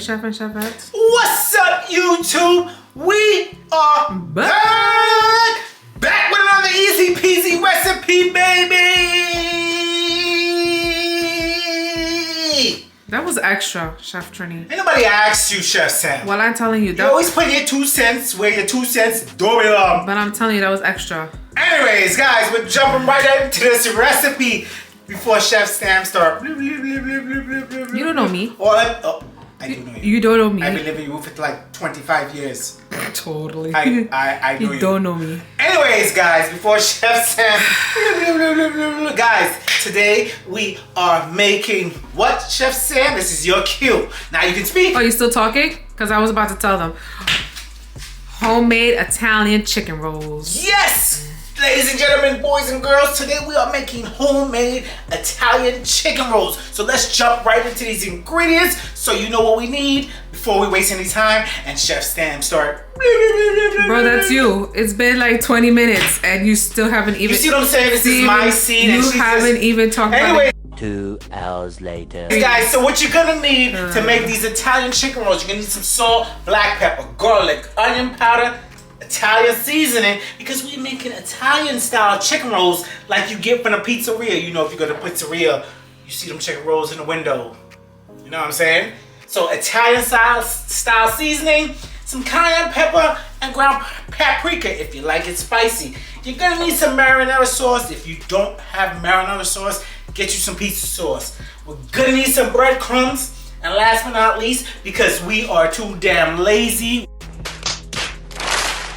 Chef and Chefette. What's up, YouTube? We are back with another easy peasy recipe, baby. That was extra, Chef Trini. Ain't nobody asked you, Chef Sam. Well, I'm telling you, You always put your 2 cents where your 2 cents do belong. But I'm telling you, that was extra. Anyways, guys, we're jumping right into this recipe before Chef Sam start. You don't know me. I do know you. You don't know me. I've been living with you for like 25 years. Totally. I know You don't know me. Anyways, guys, before Chef Sam, guys, today we are making what, Chef Sam? This is your cue. Now you can speak. Oh, you still talking? Because I was about to tell them. Homemade Italian chicken rolls. Yes! Ladies and gentlemen, boys and girls, today we are making homemade Italian chicken rolls. So let's jump right into these ingredients so you know what we need before we waste any time and Chef Sam start. Bro, that's you. It's been like 20 minutes and you still haven't even... You see what I'm saying? This is my scene. You haven't even talked about it. 2 hours later. Guys, so what you're gonna need to make these Italian chicken rolls, you're gonna need some salt, black pepper, garlic, onion powder, Italian seasoning, because we're making Italian style chicken rolls like you get from a pizzeria. You know, if you go to a pizzeria, you see them chicken rolls in the window. You know what I'm saying? So Italian style seasoning, some cayenne pepper, and ground paprika if you like it spicy. You're gonna need some marinara sauce. If you don't have marinara sauce, get you some pizza sauce. We're gonna need some breadcrumbs. And last but not least, because we are too damn lazy,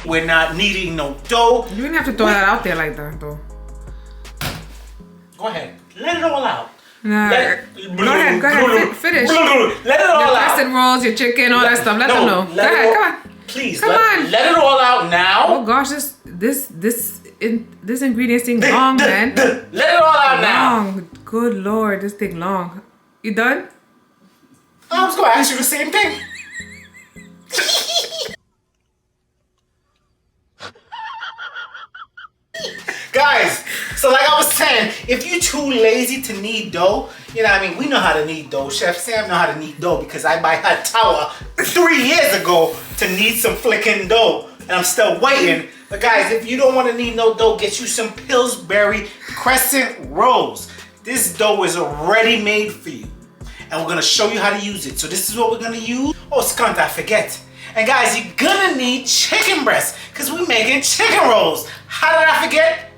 we're not needing no dough. You didn't have to throw that out there like that, though. Go ahead. Let it all out. Nah. Go ahead. Finish. Let it all Your out. crescent rolls, your chicken, all that stuff. Let them know. Go ahead, come on. Please, Come on. let it all out now. Oh gosh, this ingredient thing long, man. Let it all out now. Long. Good Lord, this thing long. You done? I was going to ask you the same thing. Guys, so like I was saying, if you're too lazy to knead dough, you know what I mean? We know how to knead dough. Chef Sam know how to knead dough because I buy her tower 3 years ago to knead some flicking dough. And I'm still waiting. But guys, if you don't want to knead no dough, get you some Pillsbury Crescent Rolls. This dough is already made for you. And we're going to show you how to use it. So this is what we're going to use. Oh, scunt, I forget. And guys, you're going to need chicken breast because we're making chicken rolls. How did I forget?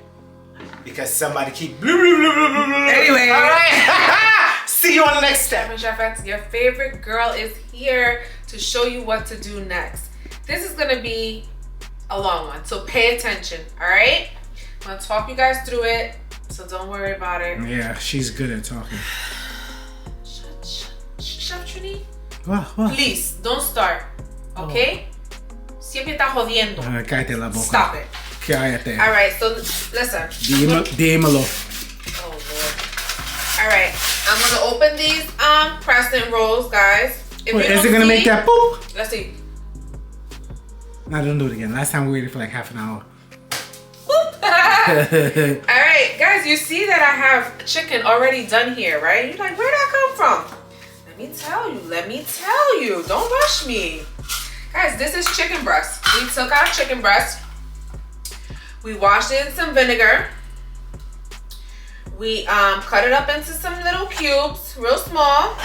Because somebody keep Anyway. All right. See you on the next step. Chef, your favorite girl is here to show you what to do next. This is going to be a long one, so pay attention, all right? I'm going to talk you guys through it, so don't worry about it. Yeah, she's good at talking. Chef Trini, What? please, don't start, okay? Siempre está jodiendo. Cállate la boca. Stop it. Cállate. All right, so listen. Dímelo. Oh, Lord. All right, I'm going to open these crescent rolls, guys. Wait, is it going to make that boop? Let's see. No, don't do it again. Last time we waited for like half an hour. Alright, guys, you see that I have chicken already done here, right? You're like, where'd that come from? Let me tell you. Don't rush me. Guys, this is chicken breast. We took our chicken breast. We washed it in some vinegar. We cut it up into some little cubes, real small.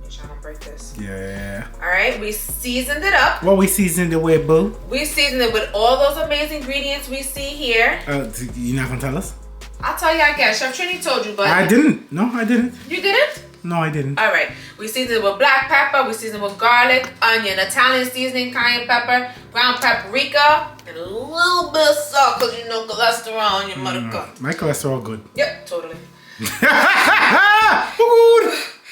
Make sure I don't break this. Yeah. All right, we seasoned it up. What we seasoned it with, boo? We seasoned it with all those amazing ingredients we see here. You're not gonna tell us? I'll tell you again. Chef Trini told you, but I didn't. No, I didn't. You didn't? No, I didn't. All right. We seasoned it with black pepper. We seasoned it with garlic, onion, Italian seasoning, cayenne pepper, ground paprika, and a little bit of salt because you know cholesterol in your mother cup. My cholesterol good. Yep, totally.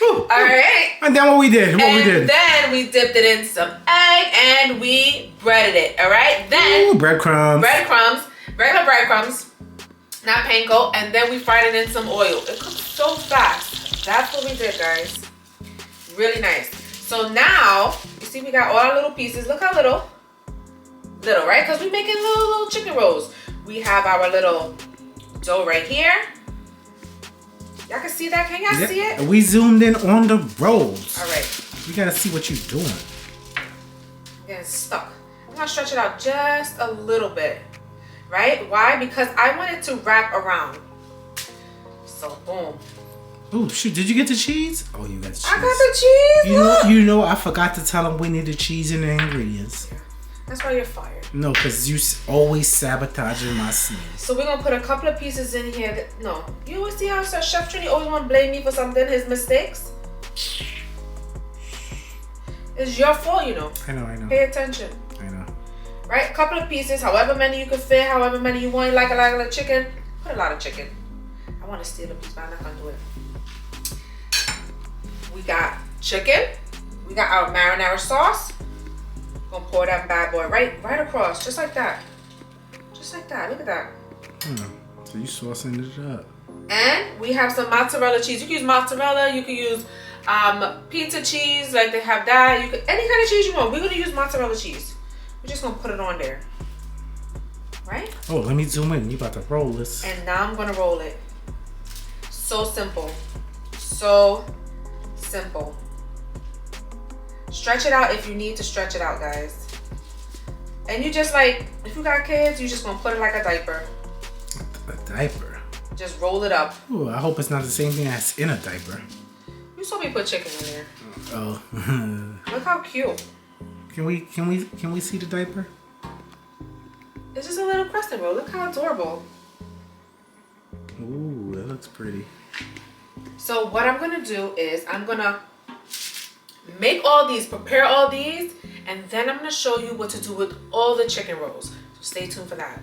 All right. And then what we did? Then we dipped it in some egg and we breaded it. All right. Then breadcrumbs. Regular breadcrumbs, not panko. And then we fried it in some oil. It cooked so fast. That's what we did, guys. Really nice. So now you see we got all our little pieces. Look how little, right? Because we're making little chicken rolls. We have our little dough right here. Y'all can see that? Can y'all see it? We zoomed in on the rolls. All right. We gotta see what you're doing. Getting stuck. I'm gonna stretch it out just a little bit, right? Why? Because I want it to wrap around. So boom. Oh shoot! Did you get the cheese? Oh, you got the cheese. I got the cheese. You know, I forgot to tell them we need the cheese and the ingredients. Yeah. That's why you're fired. No, because you always sabotaging my scene. So we're gonna put a couple of pieces in here. No, you always see how Chef Trini always want to blame me for something, his mistakes. It's your fault, you know. I know. Pay attention. I know. Right? A couple of pieces, however many you can fit, however many you want. Like a lot of chicken. Put a lot of chicken. I want to steal a piece, but I'm not gonna do it. We got chicken. We got our marinara sauce. Gonna pour that bad boy right across, just like that. Just like that. Look at that. So you saucing it up. And we have some mozzarella cheese. You can use mozzarella. You can use pizza cheese, like they have that. You can any kind of cheese you want. We're gonna use mozzarella cheese. We're just gonna put it on there, right? Oh, let me zoom in. You about to roll this? And now I'm gonna roll it. So simple, so simple. Stretch it out if you need to stretch it out, guys. And you just like, if you got kids, you just gonna put it like a diaper. A diaper? Just roll it up. Ooh, I hope it's not the same thing as in a diaper. You saw me put chicken in there. Oh. Look how cute. Can we see the diaper? It's just a little crescent roll. Look how adorable. Ooh, that looks pretty. So what I'm gonna do is I'm gonna make all these, prepare all these, and then I'm gonna show you what to do with all the chicken rolls. So stay tuned for that.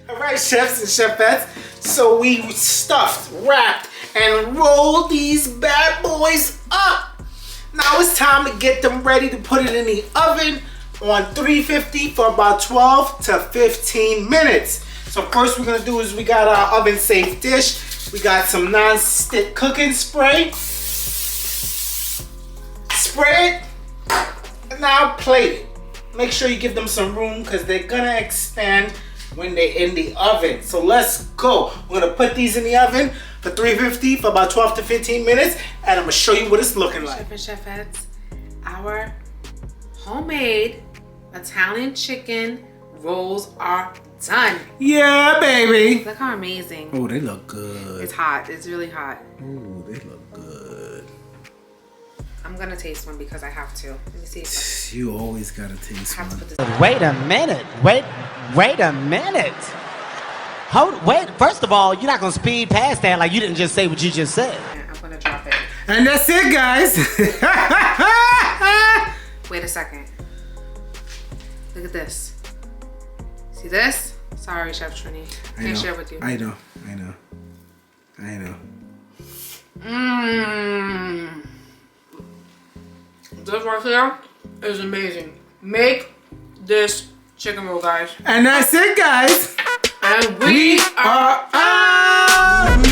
Alright, chefs and chefettes, so we stuffed, wrapped, and rolled these bad boys up. Now it's time to get them ready to put it in the oven on 350 for about 12 to 15 minutes. So first we're gonna do is we got our oven safe dish. We got some non-stick cooking spray. Spray it, and now plate it. Make sure you give them some room because they're gonna expand when they're in the oven. So let's go. We're gonna put these in the oven for 350 for about 12 to 15 minutes, and I'm gonna show you what it's looking like. Chef and cheferettes, our homemade Italian chicken rolls are done. Yeah, baby. Look how amazing. Oh, they look good. It's hot. It's really hot. Oh, they look good. I'm gonna taste one because I have to. Let me see if You always gotta taste I have to one. put this. Wait a minute. Wait a minute. Wait, first of all, you're not gonna speed past that like you didn't just say what you just said. Yeah, I'm gonna drop it. And that's it, guys. Wait a second. Look at this. See this? Sorry, Chef Trini. Can't share with you. I know. Mmm. This right here is amazing. Make this chicken roll, guys. And that's it, guys. And we are out.